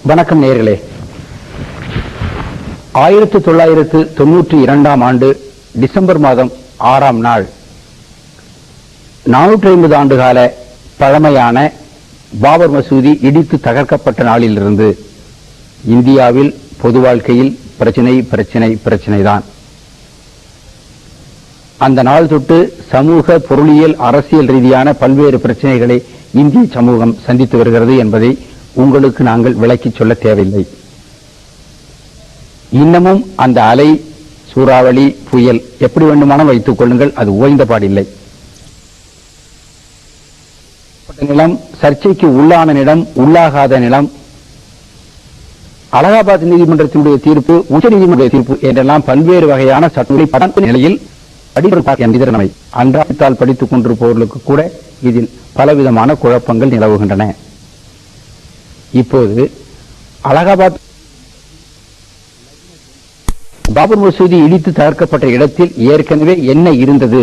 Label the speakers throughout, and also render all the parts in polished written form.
Speaker 1: வணக்கம் நேயர்களே. 1992 ஆண்டு டிசம்பர் மாதம் 6ஆம் நாள் 450 ஆண்டுகால பழமையான பாபர் மசூதி இடித்து தகர்க்கப்பட்ட நாளிலிருந்து இந்தியாவில் பொது வாழ்க்கையில் பிரச்சனைதான். அந்த நாள் தொட்டு சமூக, பொருளியல், அரசியல் ரீதியான பல்வேறு பிரச்சனைகளை இந்திய சமூகம் சந்தித்து வருகிறது என்பதை உங்களுக்கு நாங்கள் விளக்கிச் சொல்ல தேவையில்லை. இன்னமும் அந்த அலை, சூறாவளி, புயல் எப்படி வேண்டுமானால் வைத்துக் கொள்ளுங்கள், அது ஓய்ந்தபாடில்லை. நிலம், சர்ச்சைக்கு உள்ளான நிலம், உள்ளாகாத நிலம், அலகாபாத் நீதிமன்றத்தினுடைய தீர்ப்பு, உச்ச நீதிமன்ற தீர்ப்பு என்றெல்லாம் பல்வேறு வகையான சட்டங்களை நிலையில் அன்றாடத்தால் படித்துக் கொண்டிருப்பவர்களுக்கு கூட இதில் பலவிதமான குழப்பங்கள் நிலவுகின்றன. இப்போது அலகாபாத் பாபர் மசூதி இடித்து தகர்க்கப்பட்ட இடத்தில் ஏற்கனவே என்ன இருந்தது?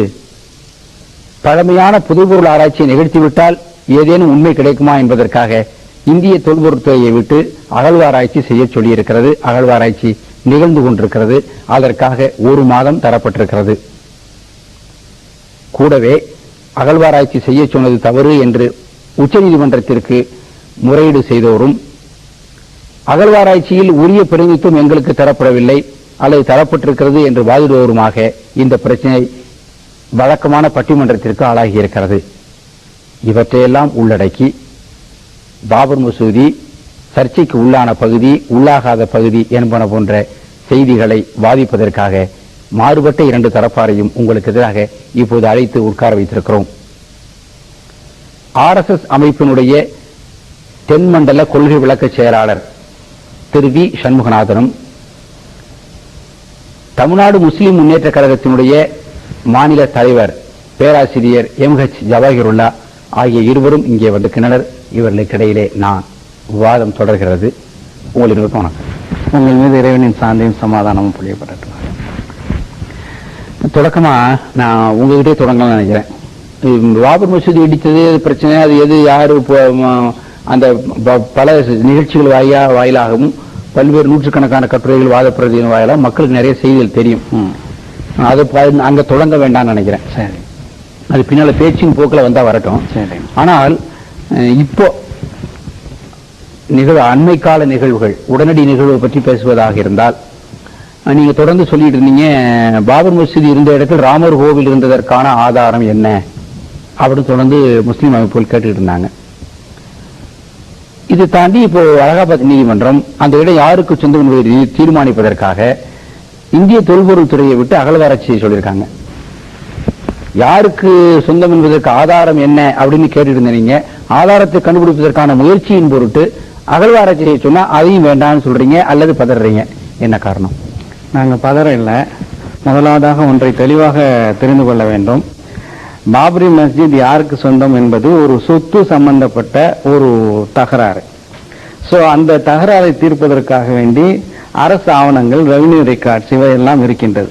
Speaker 1: பழமையான புதுப்பொருள் ஆராய்ச்சியை நிகழ்த்திவிட்டால் ஏதேனும் உண்மை கிடைக்குமா என்பதற்காக இந்திய தொல்பொருட்துறையை விட்டு அகழ்வாராய்ச்சி செய்ய சொல்லியிருக்கிறது. அகழ்வாராய்ச்சி நிகழ்ந்து கொண்டிருக்கிறது. அதற்காக 1 மாதம் தரப்பட்டிருக்கிறது. கூடவே அகழ்வாராய்ச்சி செய்ய சொன்னது தவறு என்று உச்சநீதிமன்றத்திற்கு முறையீடு செய்தோரும், அகழ்வாராய்ச்சியில் உரிய பிரதிநிதித்துவம் எங்களுக்கு தரப்படவில்லை அல்லது தரப்பட்டிருக்கிறது என்று வாதிடுவோருமாக இந்த பிரச்சனை வழக்கமான பட்டிமன்றத்திற்கு ஆளாகியிருக்கிறது. இவற்றையெல்லாம் உள்ளடக்கி பாபர் மசூதி சர்ச்சைக்கு உள்ளான பகுதி, உள்ளாகாத பகுதி என்பன போன்ற செய்திகளை வாதிப்பதற்காக மாறுபட்ட 2 தரப்பாரையும் உங்களுக்கு எதிராக இப்போது அழைத்து உட்கார வைத்திருக்கிறோம். RSS அமைப்பினுடைய தென்மண்டல கொள்கை விளக்க செயலாளர் திரு வி. சண்முகநாதனும், தமிழ்நாடு முஸ்லிம் முன்னேற்ற கழகத்தினுடைய மாநில தலைவர் பேராசிரியர் MH ஜவாஹிருல்லா ஆகிய இருவரும் இங்கே வந்திருக்கின்றனர். இவர்களுக்கு இடையிலே நான் விவாதம் தொடர்கிறது. உங்களுக்கு வணக்கம்.
Speaker 2: உங்கள் மீது இறைவனின் சாந்தியும் சமாதானமும் பொழியப்படட்டும்.
Speaker 1: தொடக்கமா நான் உங்ககிட்டே தொடங்கலாம் நினைக்கிறேன். பாபர் மசூதி இடித்தது பிரச்சனை, அது எது, யாரு, அந்த பல நிகழ்ச்சிகள் வாயிலாகவும் பல்வேறு நூற்றுக்கணக்கான கட்டுரைகள், வாதப்பிரதியின் வாயிலாக மக்களுக்கு நிறைய செய்திகள் தெரியும். அது அங்க தொடங்க வேண்டாம்னு நினைக்கிறேன்.
Speaker 2: சரி,
Speaker 1: அது பின்னால பேச்சின் போக்கில் வந்தா வரட்டும்.
Speaker 2: சரி.
Speaker 1: ஆனால் இப்போ அண்மை கால நிகழ்வுகள், உடனடி நிகழ்வு பற்றி பேசுவதாக இருந்தால், நீங்க தொடர்ந்து சொல்லிட்டு இருந்தீங்க, பாபர் மசூதி இருந்த இடத்தில் ராமர் கோவில் இருந்ததற்கான ஆதாரம் என்ன அப்படின்னு தொடர்ந்து முஸ்லீம் அமைப்புகள் கேட்டுக்கிட்டு இருந்தாங்க. இது தாண்டி இப்போ அலகாபாத் நீதிமன்றம் அந்த இடம் யாருக்கு சொந்தம் என்பதை தீர்மானிப்பதற்காக இந்திய தொல்பொருள் துறையை விட்டு அகழ்வாராய்ச்சி சொல்லியிருக்காங்க. யாருக்கு சொந்தம் என்பதற்கு ஆதாரம் என்ன அப்படின்னு கேட்டுட்டு இருந்தீங்க. ஆதாரத்தை கண்டுபிடிப்பதற்கான முயற்சியின் பொருட்டு அகழ்வாராய்ச்சி செய்ய சொன்னா அதையும் வேண்டாம்னு சொல்றீங்க அல்லது பதறீங்க. என்ன காரணம்?
Speaker 2: நாங்கள் பதற இல்லை. முதலாவதாக ஒன்றை தெளிவாக தெரிந்து கொள்ள வேண்டும். பாபரி மஸ்ஜித் யாருக்கு சொந்தம் என்பது ஒரு சொத்து சம்பந்தப்பட்ட ஒரு தகராறு. ஸோ அந்த தகராறை தீர்ப்பதற்காக வேண்டி அரசு ஆவணங்கள், ரெவன்யூ ரெக்கார்ட்ஸ் இவையெல்லாம் இருக்கின்றது.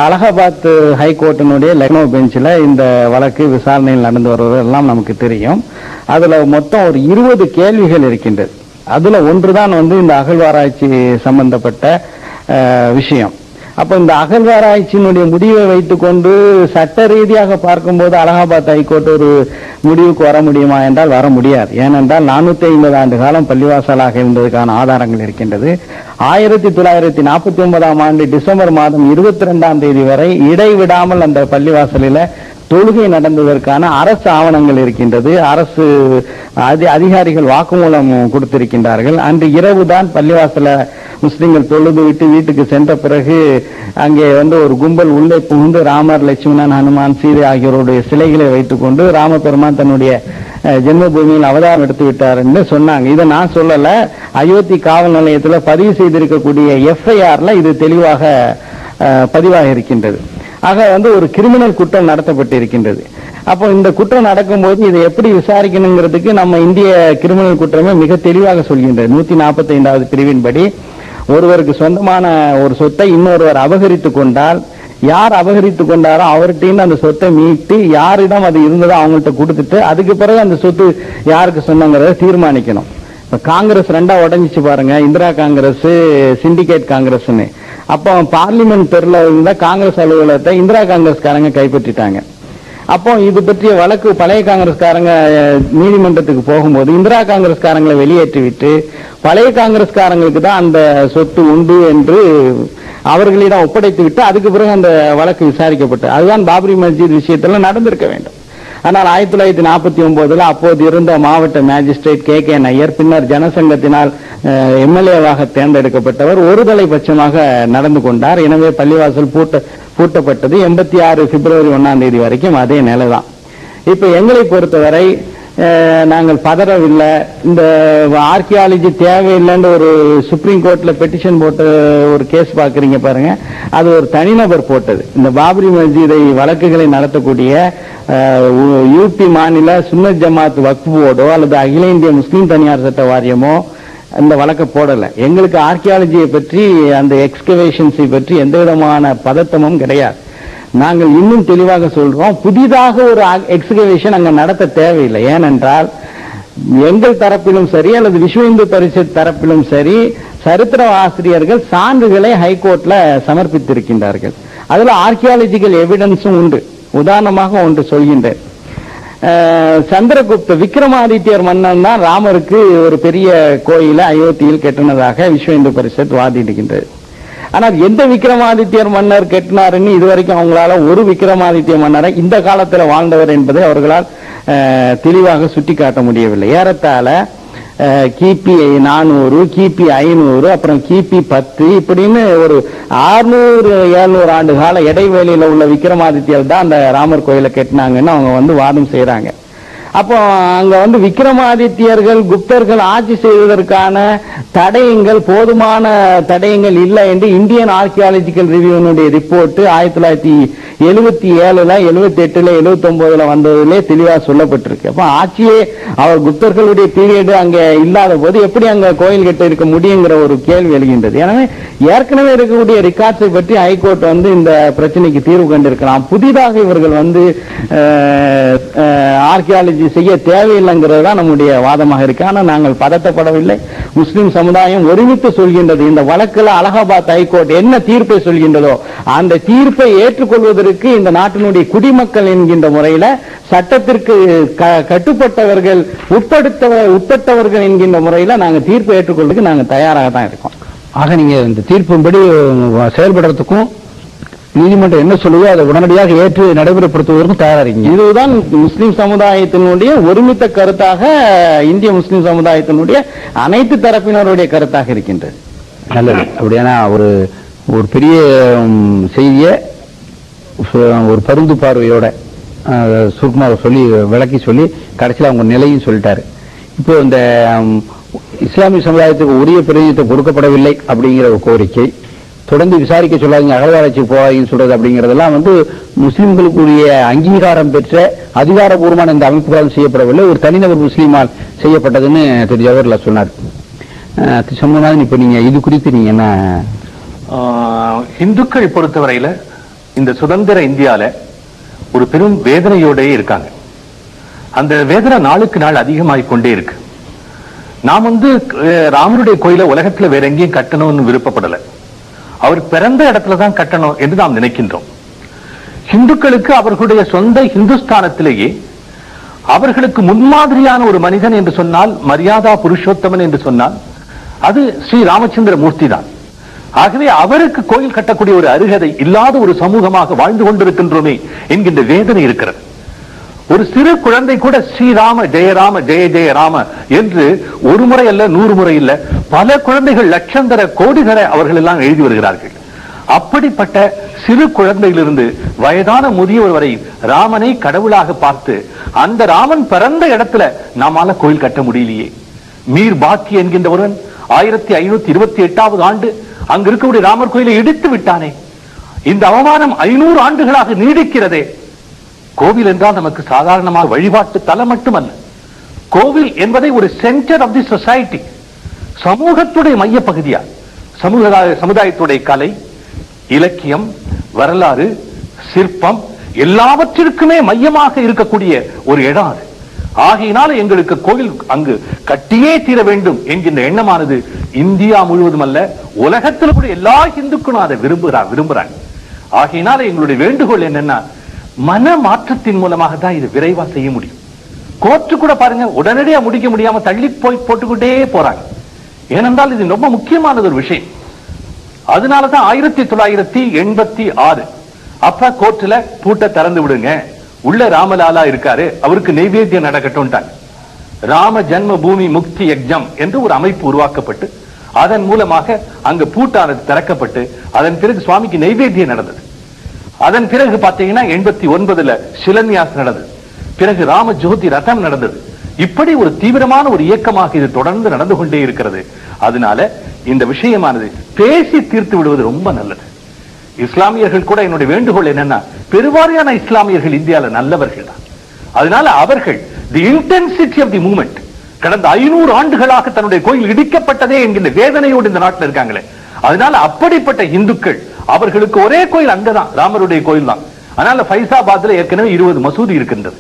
Speaker 2: அலகாபாத் ஹைகோர்ட்டினுடைய லக்னோ பெஞ்சில் இந்த வழக்கு விசாரணையில் நடந்து வருவதெல்லாம் நமக்கு தெரியும். அதுல மொத்தம் ஒரு 20 கேள்விகள் இருக்கின்றது. அதுல ஒன்றுதான் இந்த அகழ்வாராய்ச்சி சம்பந்தப்பட்ட விஷயம். அப்ப இந்த அகழ்வாராய்ச்சியினுடைய முடிவை வைத்துக் கொண்டு சட்ட ரீதியாக பார்க்கும்போது அலகாபாத் ஹைகோர்ட் ஒரு முடிவுக்கு வர முடியுமா என்றால் வர முடியாது. ஏனென்றால் 450 ஆண்டு காலம் பள்ளிவாசலாக இருந்ததுக்கான ஆதாரங்கள் இருக்கின்றது. 1949ஆம் ஆண்டு டிசம்பர் மாதம் 22ஆம் தேதி வரை இடைவிடாமல் அந்த பள்ளிவாசலில் தொழுகை நடந்ததற்கான அரசு ஆவணங்கள் இருக்கின்றது. அரசு அதிகாரிகள் வாக்குமூலம் கொடுத்திருக்கின்றார்கள். அன்று இரவுதான் பள்ளிவாசல முஸ்லிம்கள் தொழுது விட்டு வீட்டுக்கு சென்ற பிறகு அங்கே ஒரு கும்பல் உள்ளே புகுந்து ராமர், லட்சுமணன், ஹனுமான், சீதை ஆகியோருடைய சிலைகளை வைத்துக் கொண்டு ராமபெருமான் தன்னுடைய ஜென்மபூமியில் அவதாரம் எடுத்து விட்டார் என்று சொன்னாங்க. இதை நான் சொல்லல, அயோத்தி காவல் நிலையத்தில் பதிவு செய்திருக்கக்கூடிய FIRல இது தெளிவாக பதிவாக இருக்கின்றது. ஆக ஒரு கிரிமினல் குற்றம் நடத்தப்பட்டு இருக்கின்றது. அப்போ இந்த குற்றம் நடக்கும்போது இதை எப்படி விசாரிக்கணுங்கிறதுக்கு நம்ம இந்திய கிரிமினல் குற்றமே மிக தெளிவாக சொல்கின்றது. 145வது பிரிவின்படி ஒருவருக்கு சொந்தமான ஒரு சொத்தை இன்னொருவர் அபகரித்துக் கொண்டால் யார் அபகரித்து கொண்டாரோ அவர்கிட்ட அந்த சொத்தை மீட்டு யாரிடம் அது இருந்ததோ அவங்கள்ட்ட கொடுத்துட்டு அதுக்கு பிறகு அந்த சொத்து யாருக்கு சொந்தங்கிறத தீர்மானிக்கணும். காங்கிரஸ் ரெண்டா உடைஞ்சிச்சு பாருங்க, இந்திரா காங்கிரஸ், சிண்டிகேட் காங்கிரஸ்னு. அப்போ பார்லிமெண்ட் தெருல இருந்த காங்கிரஸ் அலுவலகத்தை இந்திரா காங்கிரஸ்காரங்க கைப்பற்றிட்டாங்க. அப்போ இது பற்றிய வழக்கு பழைய காங்கிரஸ்காரங்க நீதிமன்றத்துக்கு போகும்போது இந்திரா காங்கிரஸ்காரங்களை வெளியேற்றி விட்டு பழைய காங்கிரஸ்காரங்களுக்கு தான் அந்த சொத்து உண்டு என்று அவர்களிடம் ஒப்படைத்து விட்டு அதுக்கு பிறகு அந்த வழக்கு விசாரிக்கப்பட்டு, அதுதான் பாபரி மஸ்ஜித் விஷயத்துல நடந்திருக்க வேண்டும். ஆனால் 1949 அப்போது இருந்த மாவட்ட மேஜிஸ்ட்ரேட் கே நையர், பின்னர் ஜனசங்கத்தினால் எம்எல்ஏவாக தேர்ந்தெடுக்கப்பட்டவர் ஒருதலை பட்சமாக நடந்து கொண்டார். எனவே பள்ளிவாசல் பூட்டப்பட்டது. 86 பிப்ரவரி 1 வரைக்கும் அதே நிலைதான். இப்ப எங்களை பொறுத்தவரை நாங்கள் பதறவில்லை. இந்த ஆர்கியாலஜி தேவையில்லைன்னு ஒரு சுப்ரீம் கோர்ட்ல பெட்டிஷன் போட்ட ஒரு கேஸ் பாக்குறீங்க பாருங்க, அது ஒரு தனிநபர் போட்டது. இந்த பாபரி மஸ்ஜிதை வழக்குகளை நடத்தக்கூடிய யூபி மாநில சுன்னத் ஜமாத் வக்ஃப் போர்டோ அல்லது அகில இந்திய முஸ்லீம் தனியார் சட்ட வாரியமோ இந்த வழக்க போடல. எங்களுக்கு ஆர்கியாலஜியை பற்றி, அந்த எக்ஸ்கவேஷன்ஸை பற்றி எந்த விதமான பதட்டமும் கிடையாது. நாங்கள் இன்னும் தெளிவாக சொல்றோம், புதிதாக ஒரு எக்ஸ்கவேஷன் அங்க நடத்த தேவையில்லை. ஏனென்றால் எங்கள் தரப்பிலும் சரி அல்லது விஸ்வ இந்து பரிஷத் தரப்பிலும் சரி சரித்திர ஆசிரியர்கள் சான்றுகளை ஹைகோர்ட்ல சமர்ப்பித்திருக்கின்றார்கள். அதுல ஆர்கியாலஜிக்கல் எவிடன்ஸும் உண்டு. உதாரணமாக ஒன்று சொல்கின்றேன். சந்திரகுப்த விக்ரமாதித்யர் மன்னன் தான் ராமருக்கு ஒரு பெரிய கோயில அயோத்தியில் கட்டினதாக விஸ்வ இந்து பரிஷத் வாதிடுகின்றது. ஆனால் எந்த விக்ரமாதித்யர் மன்னர் கட்டினாருன்னு இதுவரைக்கும் அவங்களால ஒரு விக்ரமாதித்ய மன்னரை இந்த காலத்தில் வாழ்ந்தவர் என்பதை அவர்களால் தெளிவாக சுட்டிக்காட்ட முடியவில்லை. ஏறத்தாழ கிபி 400, கிபி 500, அப்புறம் கிபி 10 இப்படின்னு ஒரு 600-700 ஆண்டு கால இடைவெளியில உள்ள விக்ரமாதித்யர் தான் அந்த ராமர் கோயிலை கட்டினாங்கன்னு அவங்க வாதம் செய்யறாங்க. அப்போ அங்க விக்ரமாதித்யர்கள் குப்தர்கள் ஆட்சி செய்வதற்கான தடயங்கள், போதுமான தடயங்கள் இல்லை என்று இந்தியன் ஆர்கியாலஜிக்கல் ரிவ்யூனுடைய ரிப்போர்ட் 1977, 78, 79 வந்ததிலே தெளிவா சொல்லப்பட்டிருக்கு. அப்ப ஆட்சியே அவர் குப்தர்களுடைய பீரியட் அங்க இல்லாத போது எப்படி அங்க கோயில் கட்ட இருக்க முடியுங்கிற ஒரு கேள்வி எழுகின்றது. எனவே ஏற்கனவே இருக்கக்கூடிய ரிகார்ட்ஸை பற்றி ஹைகோர்ட் இந்த பிரச்சனைக்கு தீர்வு கண்டிருக்கலாம். புதிதாக இவர்கள் ஆர்கியாலஜி செய்ய தேவையில்லைங்கிறது தான் நம்முடைய வாதமாக இருக்கு. ஆனால் நாங்கள் பதட்டப்படவில்லை. முஸ்லிம் சமுதாயம் ஒருமித்து சொல்கின்றது. இந்த வழக்கில் அலகாபாத் ஹைகோர்ட் என்ன தீர்ப்பை சொல்கின்றதோ அந்த தீர்ப்பை ஏற்றுக்கொள்வதற்கு இந்த நாட்டினுடைய குடிமக்கள் என்கின்ற முறையில் சட்டத்திற்கு கட்டுப்பட்டவர்கள், உட்பட்டவர்கள் என்கின்ற முறையில் நாங்கள் தீர்ப்பை ஏற்றுக்கொள்வதற்கு நாங்கள் தயாராக தான் இருக்கோம்.
Speaker 1: ஆக நீங்க இந்த தீர்ப்பின்படி செயல்படுறதுக்கும் நீதிமன்றம் என்ன சொல்லுவோ அதை உடனடியாக ஏற்று நடைமுறைப்படுத்துவதற்கும் தயாரா இருக்கீங்க.
Speaker 2: இதுதான் முஸ்லிம் சமுதாயத்தினுடைய ஒருமித்த கருத்தாக, இந்திய முஸ்லிம் சமுதாயத்தினுடைய அனைத்து தரப்பினருடைய கருத்தாக இருக்கின்றது.
Speaker 1: நல்லது. அப்படியான ஒரு பெரிய செய்திய ஒரு பருந்து பார்வையோட சுருக்கமாக சொல்லி விளக்கி சொல்லி கடைசியில் அவங்க நிலையும் சொல்லிட்டாரு. இப்போ இந்த இஸ்லாமிய சமுதாயத்துக்கு உரிய பிரதிநிதித்துவம் கொடுக்கப்படவில்லை அப்படிங்கிற ஒரு கோரிக்கை, தொடர்ந்து விசாரிக்க சொல்லாதீங்க, அகழ்வாராய்ச்சி போவாதீங்கன்னு சொல்றது அப்படிங்கறதெல்லாம் முஸ்லிம்களுக்குரிய அங்கீகாரம் பெற்ற அதிகாரபூர்வமான இந்த அமைப்புகளால் செய்யப்படவில்லை, ஒரு தனிநபர் முஸ்லீமால் செய்யப்பட்டதுன்னு திரு ஜவஹர்லால் சொன்னார். சொன்னது இப்ப நீங்க இது குறித்து நீங்க என்ன?
Speaker 3: இந்துக்கள் பொறுத்தவரையில இந்த சுதந்திர இந்தியால ஒரு பெரும் வேதனையோட இருக்காங்க. அந்த வேதனை நாளுக்கு நாள் அதிகமாகிக் கொண்டே இருக்கு. நாம் ராமருடைய கோயிலை உலகத்துல வேற எங்கேயும் கட்டணும்னு விருப்பப்படல. அவர் பிறந்த இடத்துல தான் கட்டணும் என்று நாம் நினைக்கின்றோம். இந்துக்களுக்கு அவர்களுடைய சொந்த இந்துஸ்தானத்திலேயே அவர்களுக்கு முன்மாதிரியான ஒரு மனிதன் என்று சொன்னால், மரியாதா புருஷோத்தமன் என்று சொன்னால் அது ஸ்ரீ ராமச்சந்திர மூர்த்தி தான். ஆகவே அவருக்கு கோயில் கட்டக்கூடிய ஒரு அருகதை இல்லாத ஒரு சமூகமாக வாழ்ந்து கொண்டிருக்கின்றோமே என்கின்ற வேதனை இருக்கிறது. ஒரு சிறு குழந்தை கூட ஸ்ரீராம ஜெயராம ஜெய ஜெய ராம என்று ஒரு முறை அல்ல, 100 முறை இல்ல, பல குழந்தைகள் லட்சந்தர கோடிகளை அவர்கள் எல்லாம் எழுதி வருகிறார்கள். அப்படிப்பட்ட சிறு குழந்தையிலிருந்து வயதான முதியவர் வரை ராமனை கடவுளாக பார்த்து அந்த ராமன் பிறந்த இடத்துல நாமால கோயில் கட்ட முடியலையே. மீர் பாக்கி என்கின்ற ஒருவன் 1528 ஆண்டு அங்கு இருக்கக்கூடிய ராமர் கோயிலை இடித்து விட்டானே. இந்த அவமானம் 500 ஆண்டுகளாக நீடிக்கிறதே. கோவில் என்றால் நமக்கு சாதாரணமாக வழிபாட்டு தலம் மட்டுமல்ல, கோவில் என்பதை ஒரு சென்டர் ஆஃப் தி சொசைட்டி, சமூகத்துடைய மைய பகுதியா, சமுதாயத்துடைய கலை, இலக்கியம், வரலாறு, சிற்பம் எல்லாவற்றிற்குமே மையமாக இருக்கக்கூடிய ஒரு இடம் அது. ஆகையினால எங்களுக்கு கோயில் அங்கு கட்டியே தீர வேண்டும் என்கின்ற எண்ணமானது இந்தியா முழுவதும் அல்ல, உலகத்தில் கூட எல்லா இந்துக்களும் அதை விரும்புறாங்க. ஆகையினால எங்களுடைய வேண்டுகோள் என்னன்னா, மன மாற்றத்தின் மூலமாக தான் இது விரைவா செய்ய முடியும். கோர்ட்டு கூட பாருங்க உடனடியா முடிக்க முடியாம தள்ளி போய் போட்டுக்கிட்டே போறாங்க. ஏனென்றால் இது ரொம்ப முக்கியமானது ஒரு விஷயம். அதனாலதான் 1986 அப்ப கோர்ட்ல பூட்டை திறந்து விடுங்க, உள்ள ராமலாலா இருக்காரு, அவருக்கு நைவேத்தியம் நடக்கட்டும். ராம ஜன்ம பூமி முக்தி யஜ்ஞம் என்று ஒரு அமைப்பு உருவாக்கப்பட்டு அதன் மூலமாக அங்கு பூட்டானது திறக்கப்பட்டு அதன் பிறகு சுவாமிக்கு நைவேத்தியம் நடந்தது. அதன் பிறகு பாத்தீங்கன்னா 89 சிலன்யாஸ் நடந்தது. பிறகு ராம ஜோதி ரதம் நடந்தது. இப்படி ஒரு தீவிரமான ஒரு இயக்கமாக இது தொடர்ந்து நடந்து கொண்டே இருக்கிறது. அதனால இந்த விஷயமானது பேசி தீர்த்து விடுவது ரொம்ப நல்லது. இஸ்லாமியர்கள் கூட என்னுடைய வேண்டுகோள் என்னன்னா, பெருவாரியான இஸ்லாமியர்கள் இந்தியாவில் நல்லவர்கள் தான். அதனால அவர்கள் the intensity of the movement, கடந்த 500 ஆண்டுகளாக தன்னுடைய கோயில் இடிக்கப்பட்டதே என்கின்ற வேதனையோடு இந்த நாட்டில் இருக்காங்களே, அதனால அப்படிப்பட்ட இந்துக்கள் அவர்களுக்கு ஒரே கோயில் அங்கதான், ராமருடைய கோயில் தான். அதனால ஃபைசாபாத்ல ஏற்கனவே 20 மசூதி இருக்கின்றது.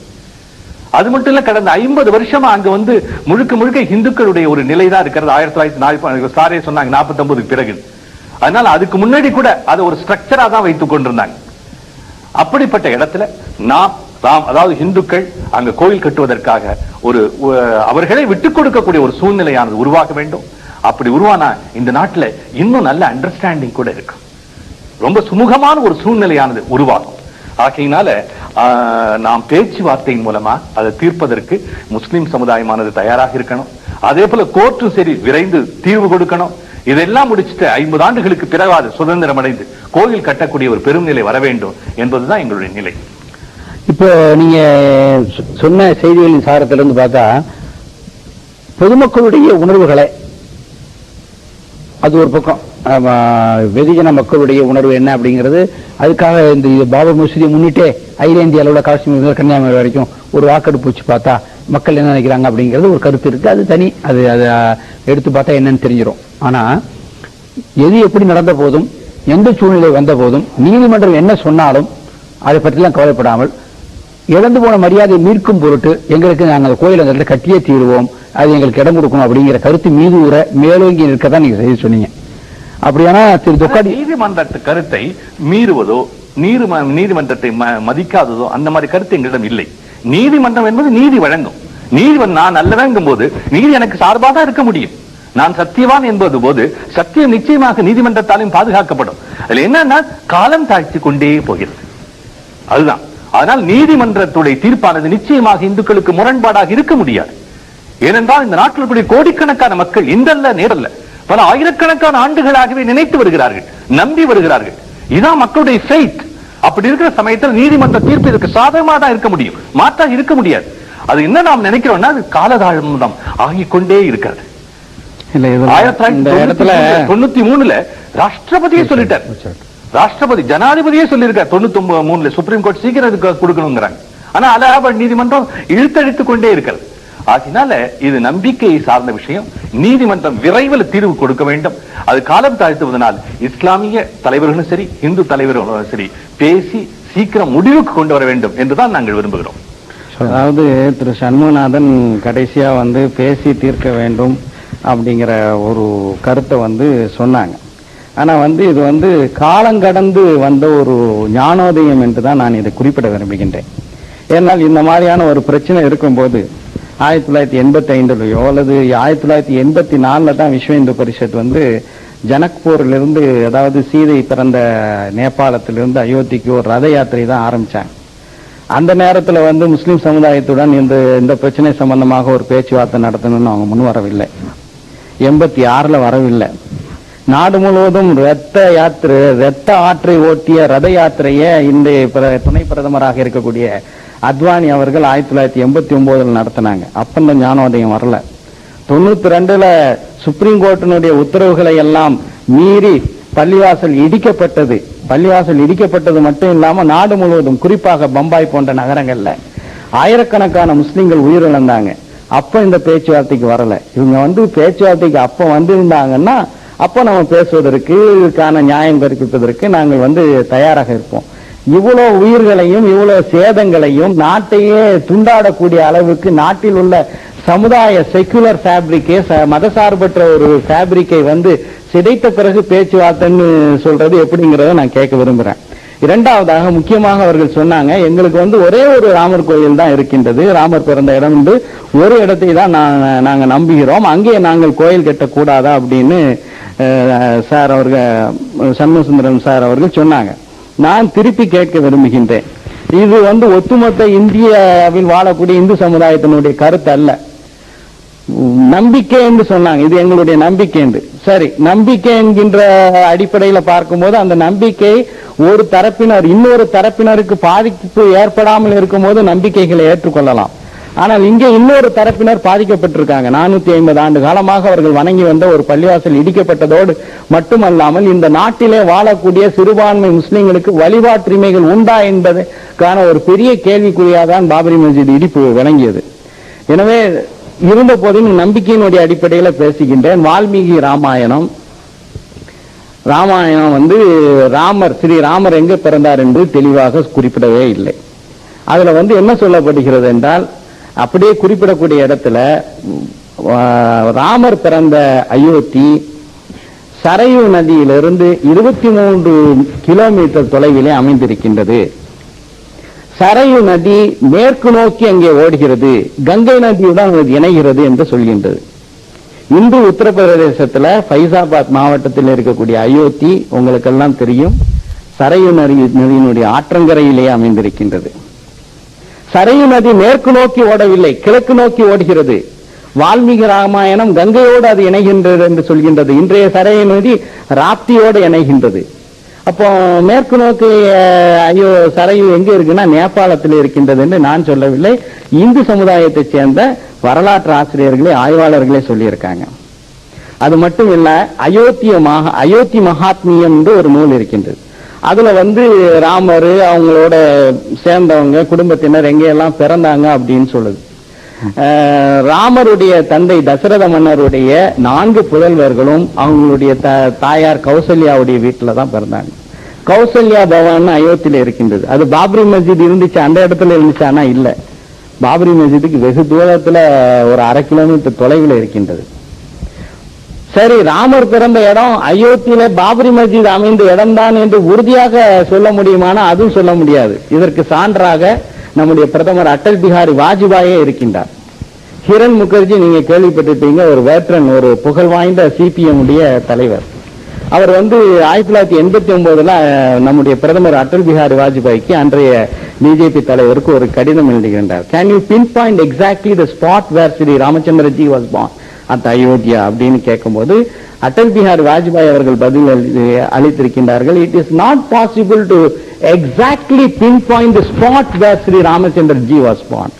Speaker 3: அது மட்டும் இல்ல, கடந்த 50 வருஷமா அங்க வந்து முழுக்க முழுக்க இந்துக்களுடைய ஒரு நிலைதான் இருக்கிறது. 1940 சொன்னாங்க 49 பிறகு. அதனால அதுக்கு முன்னாடி கூட அதை ஒரு ஸ்ட்ரக்சரா தான் வைத்துக் கொண்டிருந்தாங்க. அப்படிப்பட்ட இடத்துல நாம் அதாவது இந்துக்கள் அங்க கோயில் கட்டுவதற்காக ஒரு அவர்களை விட்டுக் கொடுக்கக்கூடிய ஒரு சூழ்நிலையானது உருவாக வேண்டும். அப்படி உருவானா இந்த நாட்டுல இன்னும் நல்ல அண்டர்ஸ்டாண்டிங் கூட இருக்கு, ரொம்ப சுமூகமான ஒரு சூழ்நிலையானது உருவாகும். ஆகையினால நாம் பேச்சுவார்த்தையின் மூலமா அதை தீர்ப்பதற்கு முஸ்லிம் சமுதாயமானது தயாராக இருக்கணும். அதே போல கோர்ட்டும் சரி விரைந்து தீர்வு கொடுக்கணும். இதெல்லாம் முடிச்சுட்டு 50 ஆண்டுகளுக்கு பிறகு சுதந்திரம் அடைந்து கோயில் கட்டக்கூடிய ஒரு பெரும் நிலை வர வேண்டும் என்பதுதான் எங்களுடைய நிலை.
Speaker 1: இப்போ நீங்க சொன்ன செய்திகளின் சாரத்திலிருந்து பார்த்தா பொதுமக்களுடைய உணர்வுகளை, அது ஒரு பக்கம் வெகுஜன மக்களுடைய உணர்வு என்ன அப்படிங்கிறது, அதுக்காக இந்த பாபர் மசூதியை முன்னிட்டே அகில இந்திய அளவில் காஷ்மீர் முதல் கன்னியாகுமரி வரைக்கும் ஒரு வாக்கெடுப்பு வச்சு பார்த்தா மக்கள் என்ன நினைக்கிறாங்க அப்படிங்கிறது ஒரு கருத்து இருக்கு. அது தனி, அது எடுத்து பார்த்தா என்னன்னு தெரிஞ்சிடும். ஆனா எது எப்படி நடந்த போதும், எந்த சூழ்நிலை வந்த போதும், நீதிமன்றம் என்ன சொன்னாலும் அதை பற்றிலாம் கவலைப்படாமல் இழந்து போன மரியாதையை மீட்கும் பொருட்டு எங்களுக்கு நாங்கள் கோயில் அந்த இடத்துல கட்டியே தீருவோம், அது எங்களுக்கு இடம் கொடுக்கணும் அப்படிங்கிற கருத்து மீது உற மேலோங்கி நிற்கதான் நீங்க செய்தி சொன்னீங்க. அப்படியானா திரு தொக்காடி
Speaker 3: நீதிமன்றத்து கருத்தை மீறுவதோ நீதிமன்றத்தை மதிக்காததோ அந்த மாதிரி கருத்து எங்களிடம் இல்லை. நீதிமன்றம் என்பது நீதி வழங்கும். நீதிமன்றம் நான் நல்லவங்கும் போது நீதி எனக்கு சார்பாக இருக்க முடியும். நான் சத்தியவான் என்பது போது சத்தியம் நிச்சயமாக நீதிமன்றத்தாலும் பாதுகாக்கப்படும். அதுல என்னன்னா காலம் தாழ்த்தி கொண்டே போகிறது, அதுதான். அதனால் நீதிமன்றத்துடைய தீர்ப்பானது நிச்சயமாக இந்துக்களுக்கு முரண்பாடாக இருக்க முடியாது. ஏனென்றால் இந்த நாட்டில் கூடிய கோடிக்கணக்கான மக்கள் இன்றல்ல நேரல்ல பல ஆயிரக்கணக்கான ஆண்டுகளாகவே நினைத்து வருகிறார்கள், நம்பி வருகிறார்கள். இதுதான் மக்களுடைய ஃபெய்த். அப்படி இருக்கிற சமயத்தில் நீதிமன்ற தீர்ப்பு இதற்கு சாதகமாக தான் இருக்க முடியும், மாற்றா இருக்க முடியாது. அது என்ன நாம் நினைக்கிறோம்னா அது காலதாமதம் ஆகிக்கொண்டே இருக்கிறது. 1993 ராஷ்டிரபதியே சொல்லிட்டார், ராஷ்டிரபதி ஜனாதிபதியே சொல்லியிருக்கார் 93 சுப்ரீம் கோர்ட் சீக்கிரம் கொடுக்கணுங்கிறாங்க. ஆனா அலகாபாத் நீதிமன்றம் இழுத்தடித்துக் கொண்டே இருக்கிறது. ஆகினால இது நம்பிக்கையை சார்ந்த விஷயம். நீதிமன்றம் விரைவில் தீர்வு கொடுக்க வேண்டும். அது காலம் தாழ்த்துவதனால் இஸ்லாமிய தலைவர்களும் சரி இந்து தலைவர்களும் சரி பேசி சீக்கிரம் முடிவுக்கு கொண்டு வர வேண்டும் என்றுதான் நாங்கள் விரும்புகிறோம்.
Speaker 2: அதாவது திரு சண்முகநாதன் கடைசியா பேசி தீர்க்க வேண்டும் அப்படிங்கிற ஒரு கருத்தை சொன்னாங்க. ஆனா இது காலங்கடந்து வந்த ஒரு ஞானோதயம் என்றுதான் நான் இதை குறிப்பிட விரும்புகின்றேன். ஏன்னால் இந்த மாதிரியான ஒரு பிரச்சனை இருக்கும்போது 1985 அல்லது 1984 தான் விஸ்வ இந்து பரிஷத் ஜனக்பூரிலிருந்து, அதாவது சீதை பிறந்த நேபாளத்திலிருந்து அயோத்திக்கு ஒரு ரத யாத்திரை தான் ஆரம்பிச்சாங்க. அந்த நேரத்தில் முஸ்லிம் சமுதாயத்துடன் இந்த பிரச்சனை சம்பந்தமாக ஒரு பேச்சுவார்த்தை நடத்தணும்னு அவங்க முன் வரவில்லை. 86 வரவில்லை. நாடு முழுவதும் ரத்த ஆற்றை ஓட்டிய ரத யாத்திரையை இந்த துணை பிரதமராக இருக்கக்கூடிய அத்வானி அவர்கள் 1989 நடத்தினாங்க. அப்ப இந்த ஞானோதயம் வரல. 92 சுப்ரீம் கோர்ட்டினுடைய உத்தரவுகளை எல்லாம் மீறி பள்ளிவாசல் இடிக்கப்பட்டது. பள்ளிவாசல் இடிக்கப்பட்டது மட்டும் இல்லாம நாடு முழுவதும், குறிப்பாக பம்பாய் போன்ற நகரங்கள்ல ஆயிரக்கணக்கான முஸ்லிம்கள் உயிரிழந்தாங்க. அப்ப இந்த பேச்சுவார்த்தைக்கு வரல. இவங்க பேச்சுவார்த்தைக்கு அப்ப வந்திருந்தாங்கன்னா அப்ப நம்ம பேசுவதற்கு, இதுக்கான நியாயம் கற்பிப்பதற்கு நாங்கள் தயாராக இருப்போம். இவ்வளவு உயிர்களையும் இவ்வளவு சேதங்களையும் நாட்டையே துண்டாடக்கூடிய அளவுக்கு நாட்டில் உள்ள சமுதாய செக்குலர் ஃபேப்ரிக்கே மதசார்பற்ற ஒரு ஃபேப்ரிக்கை வந்து சிதைத்த பிறகு பேச்சுவார்த்தைன்னு சொல்றது எப்படிங்கிறத நான் கேட்க விரும்புறேன். இரண்டாவதாக முக்கியமாக அவர்கள் சொன்னாங்க, எங்களுக்கு வந்து ஒரே ஒரு ராமர் கோயில் தான் இருக்கின்றது, ராமர் பிறந்த இடம் என்று ஒரு இடத்தை தான் நாங்க நம்புகிறோம், அங்கே நாங்கள் கோயில் கட்டக்கூடாதா அப்படின்னு சார் அவர்கள் சண்முகசுந்தரம் சார் அவர்கள் சொன்னாங்க. நான் திருப்பி கேட்க விரும்புகின்றேன், இது வந்து ஒட்டுமொத்த இந்தியாவில் வாழக்கூடிய இந்து சமுதாயத்தினுடைய கருத்து அல்ல, நம்பிக்கை என்று சொன்னாங்க. இது எங்களுடைய நம்பிக்கை என்று. சரி, நம்பிக்கை என்கின்ற அடிப்படையில் பார்க்கும்போது அந்த நம்பிக்கை ஒரு தரப்பினர் இன்னொரு தரப்பினருக்கு பாதிப்பு ஏற்படாமல் இருக்கும் போது நம்பிக்கைகளை ஏற்றுக்கொள்ளலாம். ஆனால் இங்கே இன்னொரு தரப்பினர் பாதிக்கப்பட்டிருக்காங்க. 450 ஆண்டு காலமாக அவர்கள் வணங்கி வந்த ஒரு பள்ளிவாசல் இடிக்கப்பட்டதோடு மட்டுமல்லாமல் இந்த நாட்டிலே வாழக்கூடிய சிறுபான்மை முஸ்லிம்களுக்கு வழிபாட்டுரிமைகள் உண்டா என்பதற்கான ஒரு பெரிய கேள்விக்குறியாதான் பாபரி மஸ்ஜித் இடிப்பு விளங்கியது. எனவே இருந்த போதும் நம்பிக்கையினுடைய அடிப்படையில் பேசுகின்றேன். வால்மீகி ராமாயணம் வந்து ஸ்ரீராமர் எங்க பிறந்தார் என்று தெளிவாக குறிப்பிடவே இல்லை. அதுல வந்து என்ன சொல்லப்படுகிறது என்றால், அப்படியே குறிப்பிடக்கூடிய இடத்துல ராமர் பிறந்த அயோத்தி சரையு நதியிலிருந்து 23 கிலோமீட்டர் தொலைவிலே அமைந்திருக்கின்றது. சரையு நதி மேற்கு நோக்கி அங்கே ஓடுகிறது, கங்கை நதியுடன் இணைகிறது என்று சொல்கின்றது. இன்று உத்தரப்பிரதேசத்தில் ஃபைசாபாத் மாவட்டத்தில் இருக்கக்கூடிய அயோத்தி உங்களுக்கெல்லாம் தெரியும், சரையு நதியினுடைய ஆற்றங்கரையிலேயே அமைந்திருக்கின்றது. சரையு நதி மேற்கு நோக்கி ஓடவில்லை, கிழக்கு நோக்கி ஓடுகிறது. வால்மீகி ராமாயணம் கங்கையோடு அது இணைகின்றது என்று சொல்கின்றது. இன்றைய சரையு நதி ராப்தியோடு இணைகின்றது. அப்போ மேற்கு நோக்கி சரையு எங்க இருக்குன்னா நேபாளத்தில் இருக்கின்றது என்று நான் சொல்லவில்லை, இந்து சமுதாயத்தைச் சேர்ந்த வரலாற்று ஆசிரியர்களே ஆய்வாளர்களே சொல்லியிருக்காங்க. அது மட்டும் இல்ல, அயோத்தி மகாத்மியம் என்று ஒரு நூல் இருக்கின்றது. அதுல வந்து ராமர் அவங்களோட சேர்ந்தவங்க குடும்பத்தினர் எங்கெல்லாம் பிறந்தாங்க அப்படின்னு சொல்லுது. ராமருடைய தந்தை தசரத மன்னருடைய 4 புதல்வர்களும் அவங்களுடைய தாயார் கௌசல்யாவுடைய வீட்டில தான் பிறந்தாங்க. கௌசல்யா பவன் அயோத்தியில இருக்கின்றது. அது பாபரி மஸ்ஜித் இருந்துச்சு, அந்த இடத்துல இருந்துச்சு, ஆனா இல்ல, பாபரி மஸ்ஜிதுக்கு வெகு தூரத்துல ஒரு 1/2 கிலோமீட்டர் தொலைவில் இருக்கின்றது. சரி, ராமர் பிறந்த இடம் அயோத்தியில பாபரி மஸ்ஜித் அமைந்த இடம்தான் என்று உறுதியாக சொல்ல முடியுமானா அதுவும் சொல்ல முடியாது. இதற்கு சான்றாக நம்முடைய பிரதமர் அடல் பிஹாரி வாஜ்பாயே இருக்கின்றார். கிரண் முகர்ஜி நீங்க கேள்விப்பட்டிருப்பீங்க, ஒரு வேட்ரன், ஒரு புகழ் வாய்ந்த சிபிஎம் உடைய தலைவர். அவர் வந்து 1989 நம்முடைய பிரதமர் அடல் பிஹாரி வாஜ்பாய்க்கு அன்றைய பிஜேபி தலைவருக்கு ஒரு கடிதம் எழுதுகின்றார். Can you pin point exactly the spot where Shri Ramachandraji was born at Ayodhya அப்படின்னு கேட்கும்போது அடல் பிஹாரி வாஜ்பாய் அவர்கள் பதில் அளித்திருக்கின்றார்கள், it is not possible to exactly pin point the spot where Shri Ramachandraji was born.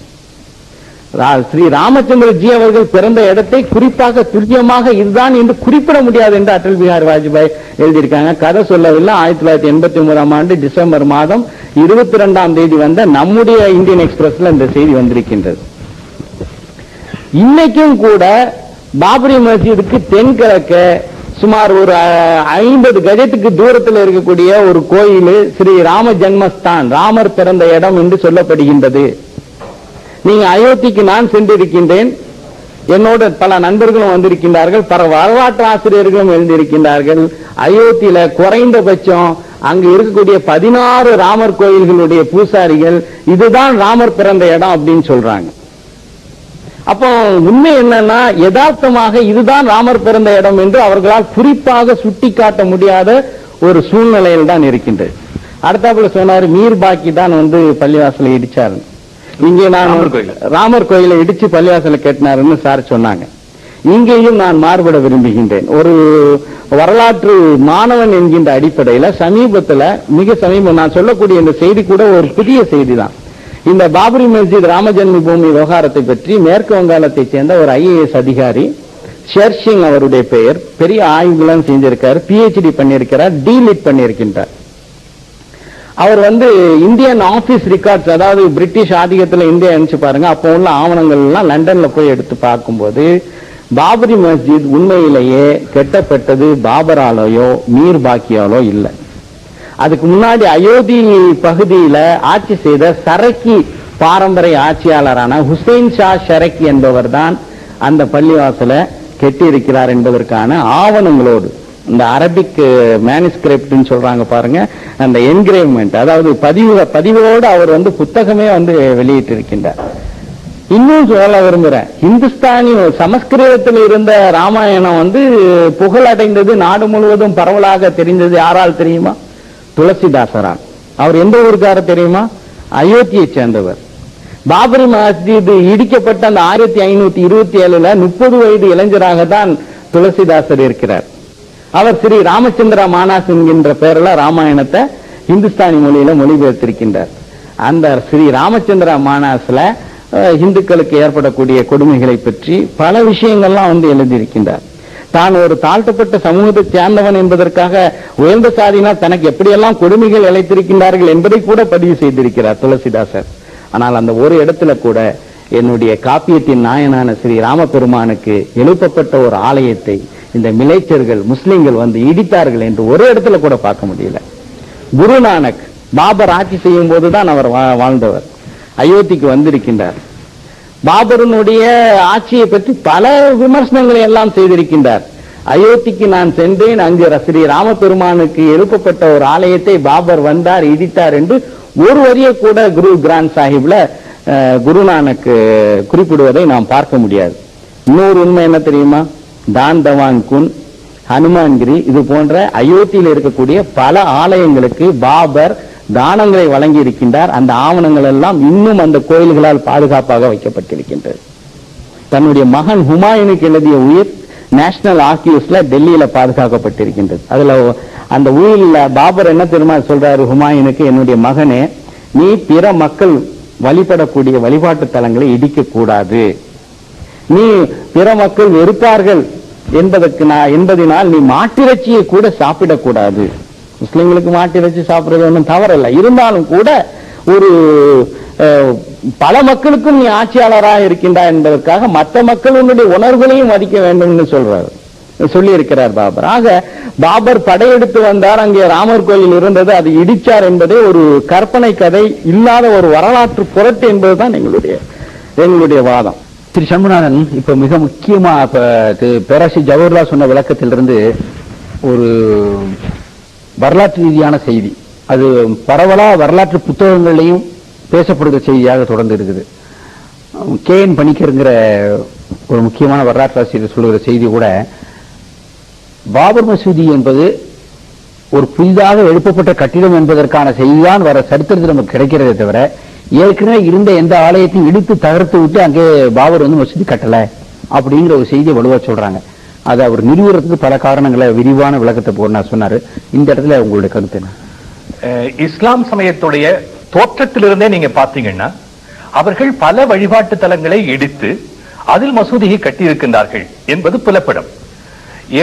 Speaker 2: Shri Ramachandraji அவர்கள் பிறந்த இடத்தை குறிப்பாக துல்லியமாக இதுதான் என்று குறிப்பிட முடியாது என்று அடல் பிஹாரி வாஜ்பாய் எழுதியிருக்காங்க. கதை சொல்லவில்லை. 1989 ஆண்டு டிசம்பர் மாதம் 22ஆம் தேதி வந்த நம்முடைய இந்தியன் எக்ஸ்பிரஸ்ல இந்த செய்தி வந்திருக்கின்றது. இன்னைக்கும் கூட பாபரி மஸ்ஜிதுக்கு தென்கிழக்க சுமார் ஒரு 50 கஜத்துக்கு தூரத்தில் இருக்கக்கூடிய ஒரு கோயில் ஸ்ரீ ராம ஜன்மஸ்தான், ராமர் பிறந்த இடம் என்று சொல்லப்படுகின்றது. நீங்க அயோத்திக்கு நான் சென்றிருக்கின்றேன், என்னோட பல நண்பர்களும் வந்திருக்கின்றார்கள், பல வரலாற்று ஆசிரியர்களும் எழுந்திருக்கின்றார்கள். அயோத்தியில குறைந்தபட்சம் அங்கு இருக்கக்கூடிய 16 ராமர் கோயில்களுடைய பூசாரிகள் இதுதான் ராமர் பிறந்த இடம் அப்படின்னு சொல்றாங்க. அப்போ உண்மை என்னன்னா, யதார்த்தமாக இதுதான் ராமர் பிறந்த இடம் என்று அவர்களால் குறிப்பாக சுட்டிக்காட்ட முடியாத ஒரு சூழ்நிலையில் தான் இருக்கின்றது. அடுத்தாப்புல சொன்னாரு, மீர் பாக்கி தான் வந்து பள்ளிவாசலை இடிச்சாரு. இங்கே நான் ராமர் கோயிலை இடிச்சு பள்ளிவாசலை கட்டினாருன்னு சார் சொன்னாங்க. இங்கேயும் நான் மாறுபட விரும்புகின்றேன். ஒரு வரலாற்று மாணவன் என்கின்ற அடிப்படையில் சமீபத்தில், மிக சமீபம் நான் சொல்லக்கூடிய இந்த செய்தி கூட ஒரு புதிய செய்தி தான். இந்த பாபரி மஸ்ஜித் ராம ஜென்ம பூமி விவகாரத்தை பற்றி மேற்கு வங்காளத்தைச் சேர்ந்த ஒரு IAS அதிகாரி, ஷெர்சிங் அவருடைய பெயர், பெரிய ஆய்வுகளும் செஞ்சிருக்கார், PhD பண்ணியிருக்கிறார், டீலிட் பண்ணியிருக்கின்றார். அவர் வந்து இந்தியன் ஆபீஸ் ரெக்கார்ட்ஸ், அதாவது பிரிட்டிஷ் ஆதிக்கத்தில் இந்தியா நினைச்சு பாருங்க, அப்போ உள்ள ஆவணங்கள் எல்லாம் லண்டன்ல போய் எடுத்து பார்க்கும்போது பாபரி மஸ்ஜித் உண்மையிலேயே கட்டப்பட்டது பாபராலேயோ மீர் பாக்கியாலோ இல்லை. அதுக்கு முன்னாடி அயோத்தி பகுதியில ஆட்சி செய்த சரக்கி பாரம்பரிய ஆட்சியாளரான ஹுசைன் ஷா ஷரக்கி என்பவர் தான் அந்த பள்ளிவாசலை கெட்டி இருக்கிறார் என்பதற்கான ஆவணங்களோடு, இந்த அரபிக் மேனுஸ்கிரிப்ட்னு சொல்றாங்க பாருங்க, அந்த என்கிரேவ்மெண்ட், அதாவது பதிவோடு அவர் புத்தகமே வெளியிட்டு இருக்கின்றார். இன்னும் சொல்ல விரும்புறேன், இந்துஸ்தானி சமஸ்கிருதத்தில் இருந்த ராமாயணம் புகழடைந்தது, நாடு முழுவதும் பரவலாக தெரிந்தது யாரால் தெரியுமா? துளசிதாசரால். அவர் எந்த ஊருக்காரர் தெரியுமா? அயோத்தியை சேர்ந்தவர். பாபரி மஸ்ஜித் இடிக்கப்பட்ட அந்த 1527 30 வயது இளைஞராக தான் துளசிதாசர் இருக்கிறார். அவர் ஸ்ரீ ராமச்சந்திர மானாஸ் என்கின்ற பெயரில் ராமாயணத்தை இந்துஸ்தானி மொழியில மொழிபெயர்த்திருக்கின்றார். அந்த ஸ்ரீ ராமச்சந்திர மானாஸ்ல இந்துக்களுக்கு ஏற்படக்கூடிய கொடுமைகளை பற்றி பல விஷயங்கள்லாம் எழுதியிருக்கின்றார். தான் ஒரு தாழ்த்தப்பட்ட சமூகத்தை சேர்ந்தவன் என்பதற்காக உயர்ந்த சாதியினால் தனக்கு எப்படியெல்லாம் கொடுமைகள் இழைத்திருக்கின்றார்கள் என்பதை கூட பதிவு செய்திருக்கிறார் துளசிதாசர். ஆனால் அந்த ஒரு இடத்துல கூட என்னுடைய காப்பியத்தின் நாயனான ஸ்ரீ ராமபெருமானுக்கு எழுப்பப்பட்ட ஒரு ஆலயத்தை இந்த மிலேச்சர்கள் முஸ்லிம்கள் இடித்தார்கள் என்று ஒரு இடத்துல கூட பார்க்க முடியல. குருநானக் பாபர் ஆட்சி செய்யும் போதுதான் அவர் வாழ்ந்தவர். அயோத்திக்கு வந்திருக்கின்றார். பாபருடைய ஆட்சியை பற்றி பல விமர்சனங்களை எல்லாம் செய்திருக்கின்றார். அயோத்திக்கு நான் சென்றேன், அங்கு ஸ்ரீ ராமபெருமானுக்கு எழுப்பப்பட்ட ஒரு ஆலயத்தை பாபர் வந்தார், இடித்தார் என்று ஒரு வரியை கூட குரு கிராண்ட் சாஹிப்ல குருநானக் குறிப்பிடுவதை நாம் பார்க்க முடியாது. இன்னொரு உண்மை என்ன தெரியுமா? தான் தவான் குன், ஹனுமான்கிரி இது போன்ற அயோத்தியில் இருக்கக்கூடிய பல ஆலயங்களுக்கு பாபர் தானங்களை வழங்கி இருக்கின்றார். அந்த ஆவணங்கள் எல்லாம் இன்னும் அந்த கோயில்களால் பாதுகாப்பாக வைக்கப்பட்டிருக்கின்றது. தன்னுடைய மகன் ஹுமாயூனுக்கு எழுதிய உயிர் நேஷனல் ஆர்கிவ்ஸ்ல டெல்லியில பாதுகாக்கப்பட்டிருக்கின்றது. அதுல அந்த உயிரில் பாபர் என்ன தெரியுமா சொல்றாரு ஹுமாயூனுக்கு? என்னுடைய மகனே, நீ பிற மக்கள் வழிபடக்கூடிய வழிபாட்டு தலங்களை இடிக்க கூடாது, நீ பிற மக்கள் வெறுப்பார்கள் என்பதனால் நீ மாட்டிறைச்சியை கூட சாப்பிடக்கூடாது. முஸ்லிம்களுக்கு மாட்டிறைச்சி சாப்பிடுறது ஒன்றும் தவறல்ல, இருந்தாலும் கூட ஒரு பல மக்களுக்கும் நீ ஆட்சியாளராக இருக்கின்றாய் என்பதற்காக மற்ற மக்களுடைய உணர்வுகளையும் மதிக்க வேண்டும் சொல்லி இருக்கிறார் பாபர். ஆக பாபர் படையெடுத்து வந்தார், அங்கே ராமர் கோயில் இருந்தது, அது இடிச்சார் என்பதே ஒரு கற்பனை கதை, இல்லாத ஒரு வரலாற்று புரட்டு என்பதுதான் எங்களுடைய வாதம்.
Speaker 1: திரு சண்முகநாதன், இப்ப மிக முக்கியமா பேராசிரியர் ஜவஹர்லால் சொன்ன விளக்கத்திலிருந்து ஒரு வரலாற்று ரீதியான செய்தி, அது பரவலா வரலாற்று புத்தகங்களையும் பேசப்படுகிற செய்தியாக தொடர்ந்து இருக்குது. KN பணிக்கருங்கிற ஒரு முக்கியமான வரலாற்று ஆசிரியர் சொல்லுகிற செய்தி கூட, பாபர் மசூதி என்பது ஒரு புதிதாக எழுப்பப்பட்ட கட்டிடம் என்பதற்கான செய்திதான் வர சரித்திரத்தில் நமக்கு கிடைக்கிறதே தவிர, ஏற்கனவே இருந்த எந்த ஆலயத்தையும் இடித்து தகர்த்து விட்டு அங்கே பாபர் மசூதி கட்டல அப்படிங்கிற ஒரு செய்தியை வலுவா சொல்றாங்க. அதை அவர் நிறுவனத்துக்கு பல காரணங்களை விரிவான விளக்கத்தை போட சொன்னாரு. இந்த இடத்துல உங்களுடைய கருத்து என்ன?
Speaker 3: இஸ்லாம் சமயத்துடைய தோற்றத்திலிருந்தே நீங்க பாத்தீங்கன்னா, அவர்கள் பல வழிபாட்டு தலங்களை இடித்து அதில் மசூதியை கட்டியிருக்கின்றார்கள் என்பது புலப்படும்.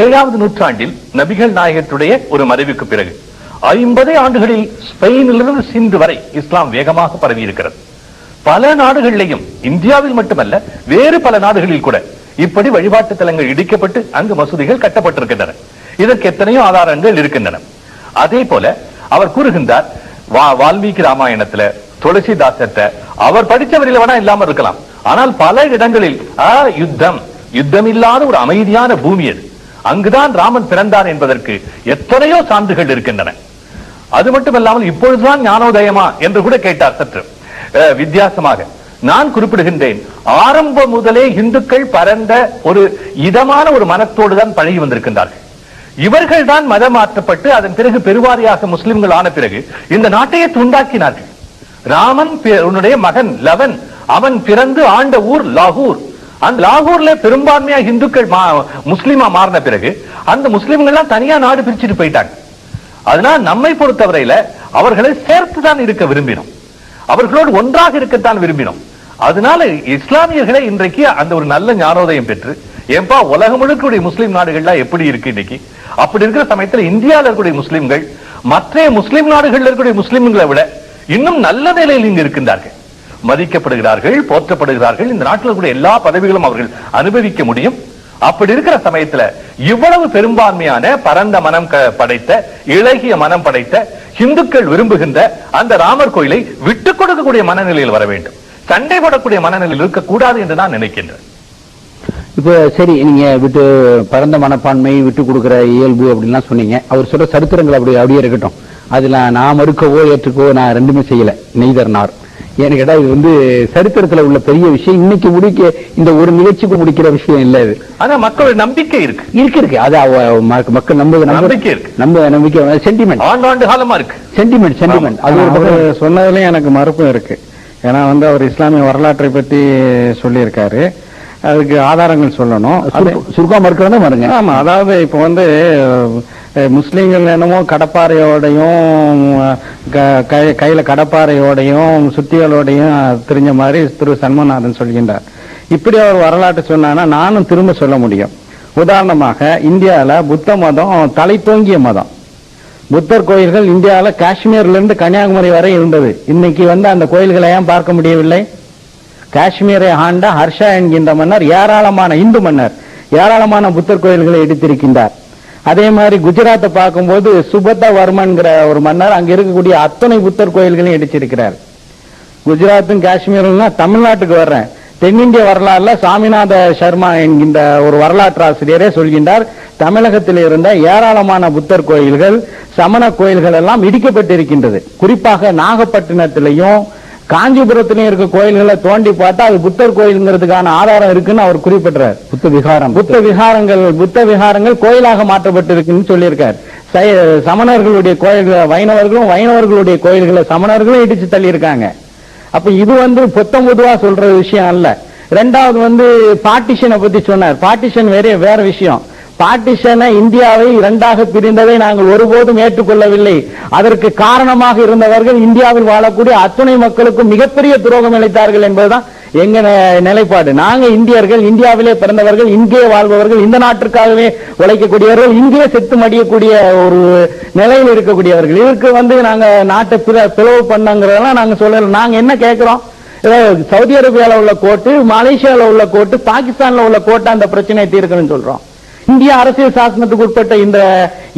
Speaker 3: 7வது நூற்றாண்டில் நபிகள் நாயகத்துடைய ஒரு மறைவுக்கு பிறகு 50 ஆண்டுகளில் ஸ்பெயினிலிருந்து சிந்து வரை இஸ்லாம் வேகமாக பரவி இருக்கிறது. பல நாடுகளிலேயும், இந்தியாவில் மட்டுமல்ல வேறு பல நாடுகளில் கூட இப்படி வழிபாட்டு தலங்கள் இடிக்கப்பட்டு அங்கு மசூதிகள் கட்டப்பட்டிருக்கின்றன. இதற்கு எத்தனையோ ஆதாரங்கள் இருக்கின்றன. அதே போல அவர் கூறுகின்றார், வால்மீகி ராமாயணத்துல துளசிதாசத்தை அவர் படித்தவரில் வேணா இல்லாம இருக்கலாம், ஆனால் பல இடங்களில் யுத்தம் இல்லாத ஒரு அமைதியான பூமி அது, அங்குதான் ராமன் பிறந்தார் என்பதற்கு எத்தனையோ சான்றுகள் இருக்கின்றன. அது மட்டுமல்லாமல் இப்பொழுதுதான் ஞானோதயமா என்று கூட கேட்டார் சற்று வித்தியாசமாக. நான் குறிப்பிடுகின்றேன், ஆரம்பம் முதலே இந்துக்கள் பரந்த ஒரு இதமான ஒரு மனத்தோடு தான் பழகி வந்திருக்கின்றார்கள். இவர்கள் தான் மதம் மாற்றப்பட்டு அதன் பிறகு பெருவாரியாக முஸ்லிம்கள் ஆன பிறகு இந்த நாட்டையே துண்டாக்கினார்கள். ராமன் மகன் லவன், அவன் பிறந்து ஆண்ட ஊர் லாகூர். அந்த லாகூர்ல பெரும்பான்மையா இந்துக்கள் முஸ்லிமா மாறின பிறகு அந்த முஸ்லிம்கள் தனியா நாடு பிரிச்சுட்டு போயிட்டாங்க. அதனால் நம்மை பொறுத்தவரையில அவர்களை சேர்த்துதான் இருக்க விரும்பினோம், அவர்களோடு ஒன்றாக இருக்கத்தான் விரும்பினோம். அதனால இஸ்லாமியர்களை இன்றைக்கு அந்த ஒரு நல்ல ஞானோதயம் பெற்று, ஏன்பா உலகம் முழுக்க முஸ்லிம் நாடுகள்லாம் எப்படி இருக்கு இன்னைக்கு, அப்படி இருக்கிற சமயத்தில் இந்தியாவில் இருக்கக்கூடிய முஸ்லிம்கள் மற்ற முஸ்லிம் நாடுகளில் இருக்கக்கூடிய முஸ்லிம்களை விட இன்னும் நல்ல நிலையில் இங்கு இருக்கின்றார்கள், மதிக்கப்படுகிறார்கள், போற்றப்படுகிறார்கள். இந்த நாட்டில் கூட எல்லா பதவிகளும் அவர்கள் அனுபவிக்க முடியும். அப்படி இருக்கிற சமயத்துல இவ்வளவு பெரும்பான்மையான பரந்த மனம் படைத்த இளகிய மனம் படைத்த இந்துக்கள் விரும்புகின்ற அந்த ராமர் கோயிலை விட்டுக் கொடுக்கக்கூடிய மனநிலையில் வர வேண்டும், சண்டை போடக்கூடிய மனநிலையில் இருக்கக்கூடாது என்று நான் நினைக்கின்றேன்.
Speaker 1: இப்ப சரி, நீங்க விட்டு பரந்த மனப்பான்மை விட்டு கொடுக்கிற இயல்பு அப்படின்லாம் சொன்னீங்க. அவர் சொல்ற சரித்திரங்கள் அப்படியே இருக்கட்டும், அதுல நான் மறுக்கவோ ஏற்றுக்கவோ நான் ரெண்டுமே செய்யல, நெய்தர் நார். ஏன்னு கேட்டா இது வந்து சரித்திரத்துல உள்ள பெரிய விஷயம், இன்னைக்கு முடிக்க இந்த ஒரு நிகழ்ச்சிக்கு முடிக்கிற விஷயம் இல்ல இது.
Speaker 3: ஆனா மக்கள் நம்பிக்கை இருக்கு
Speaker 1: அது மக்கள் நம்பிக்கை இருக்கு, நம்பிக்கை சென்டிமெண்ட்
Speaker 3: ஆண்டு காலமா இருக்கு,
Speaker 1: சென்டிமெண்ட்.
Speaker 2: அது ஒரு சொன்னதுலயும் எனக்கு மறுப்பும் இருக்கு. ஏன்னா வந்து அவர் இஸ்லாமிய வரலாற்றை பத்தி சொல்லியிருக்காரு, அதுக்கு ஆதாரங்கள் சொல்லணும்.
Speaker 1: சுருக்கமா மறுக்கிறதா பாருங்க.
Speaker 2: ஆமா, அதாவது இப்ப வந்து முஸ்லீம்கள் என்னமோ கடப்பாறையோடையும் கையில கடப்பாறையோடையும் சுத்திகளோடையும் தெரிஞ்ச மாதிரி திரு சண்முகநாதன் சொல்கின்றார். இப்படி அவர் வரலாற்று சொன்னா நானும் திரும்ப சொல்ல முடியும். உதாரணமாக இந்தியால புத்த மதம் தலைத்தோங்கிய மதம். புத்தர் கோயில்கள் இந்தியாவில காஷ்மீர்ல இருந்து கன்னியாகுமரி வரை இருந்தது. இன்னைக்கு வந்து அந்த கோயில்களை ஏன் பார்க்க முடியவில்லை? காஷ்மீரை ஆண்ட ஹர்ஷா என்கின்ற மன்னர் ஏராளமான இந்து மன்னர் ஏராளமான புத்தர் கோயில்களை எடுத்திருக்கின்றார். அதே மாதிரி குஜராத்தை பார்க்கும்போது சுபத்த வர்மன்கிற ஒரு மன்னர் அங்க இருக்கக்கூடிய அத்தனை புத்தர் கோயில்களையும் இடிச்சிருக்கிறார். குஜராத்தும் காஷ்மீரும் தமிழ்நாட்டுக்கு வர்றேன். தென்னிந்திய வரலாறுல சாமிநாத சர்மா என்கின்ற ஒரு வரலாற்று ஆசிரியரே சொல்கின்றார், தமிழகத்தில் இருந்த ஏராளமான புத்தர் கோயில்கள் சமண கோயில்கள் எல்லாம் இடிக்கப்பட்டிருக்கின்றது. குறிப்பாக நாகப்பட்டினத்திலையும் காஞ்சிபுரத்திலையும் இருக்க கோயில்களை தோண்டி பார்த்தா அது புத்தர் கோயிலுங்கிறதுக்கான ஆதாரம் இருக்குன்னு அவர் குறிப்பிட்டார். புத்த விகாரங்கள் கோயிலாக மாற்றப்பட்டிருக்குன்னு சொல்லியிருக்கார். சமணர்களுடைய கோயில்கள் வைணவர்களுடைய கோயில்களை சமணர்களும் இடிச்சு தள்ளி இருக்காங்க. அப்ப இது வந்து பொதுவா சொல்ற விஷயம் அல்ல. ரெண்டாவது வந்து பார்ட்டிஷனை பத்தி சொன்னார். பார்ட்டிஷன் வேற விஷயம். பார்ட்டிஷனை இந்தியாவை இரண்டாக பிரிந்ததை நாங்கள் ஒருபோதும் ஏற்றுக்கொள்ளவில்லை. அதற்கு காரணமாக இருந்தவர்கள் இந்தியாவில் வாழக்கூடிய அத்துணை மக்களுக்கும் மிகப்பெரிய துரோகம் இழைத்தார்கள் என்பதுதான் எங்க நிலைப்பாடு. நாங்க இந்தியர்கள், இந்தியாவிலே பிறந்தவர்கள், இங்கே வாழ்பவர்கள், இந்த நாட்டிற்காகவே உழைக்கக்கூடியவர்கள், இங்கே செத்து மடியக்கூடிய ஒரு நிலையில் இருக்கக்கூடியவர்கள். இதற்கு வந்து நாங்க நாட்டை பிளவு பண்ணங்கிறதெல்லாம் நாங்க சொல்லல. நாங்க என்ன கேட்கிறோம்? சவுதி அரேபியாவில் உள்ள கோர்ட்டு, மலேசியாவில் உள்ள கோர்ட்டு, பாகிஸ்தான்ல உள்ள கோர்ட்டு அந்த பிரச்சனையை தீர்க்கணும்னு சொல்றோம். இந்திய அரசியல் சாசனத்துக்கு உட்பட்ட இந்த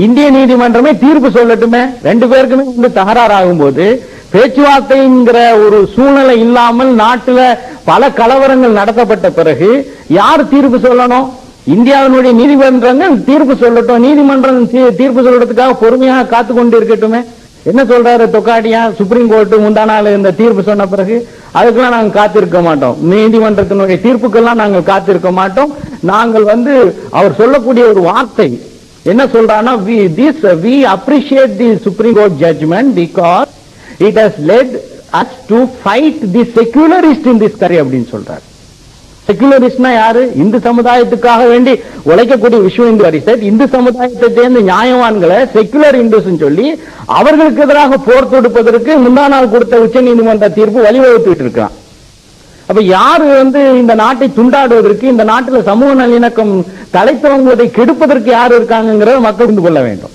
Speaker 2: இந்திய நீதிமன்றமே தீர்ப்பு சொல்லட்டுமே. ரெண்டு பேருக்குமே வந்து தகராறு ஆகும் போது பேச்சுவார்த்தைங்கிற ஒரு சூழ்நிலை இல்லாமல் நாட்டுல பல கலவரங்கள் நடத்தப்பட்ட பிறகு யார் தீர்ப்பு சொல்லணும்? இந்தியாவினுடைய நீதிமன்றங்கள் தீர்ப்பு சொல்லட்டும். நீதிமன்றம் தீர்ப்பு சொல்றதுக்காக பொறுமையாக காத்து கொண்டு இருக்கட்டுமே. என்ன சொல்றாரு தொக்காடியா? சுப்ரீம் கோர்ட் முந்தா நாள் இந்த தீர்ப்பு சொன்ன பிறகு அதுக்கெல்லாம் நாங்கள் காத்திருக்க மாட்டோம். நீதிமன்றத்தினுடைய தீர்ப்புக்கெல்லாம் நாங்கள் காத்திருக்க மாட்டோம். நாங்கள் வந்து அவர் சொல்லக்கூடிய ஒரு வார்த்தை என்ன சொல்றான்னா, we appreciate the Supreme Court judgment because it has led us to fight the secularists in this country அப்படின்னு சொல்றாரு. செகுலரிஸ்ட்னா யாரு? இந்து சமுதாயத்துக்காக வேண்டி உழைக்கக்கூடிய விஸ்வ இந்து பரிஷத் இந்து சமுதாயத்தை சேர்ந்த நியாயவான்களை செகுலர் இந்துஸ் சொல்லி அவர்களுக்கு எதிராக போர் தொடுப்பதற்கு முந்தா நாள் கொடுத்த உச்ச நீதிமன்ற தீர்ப்பு வழிவகுத்துட்டு இருக்கான். அப்ப யாரு வந்து இந்த நாட்டை துண்டாடுவதற்கு, இந்த நாட்டில் சமூக நல்லிணக்கம் தலை துவங்குவதை கெடுப்பதற்கு யாரு இருக்காங்கிறத மக்கள் புரிந்து கொள்ள வேண்டும்.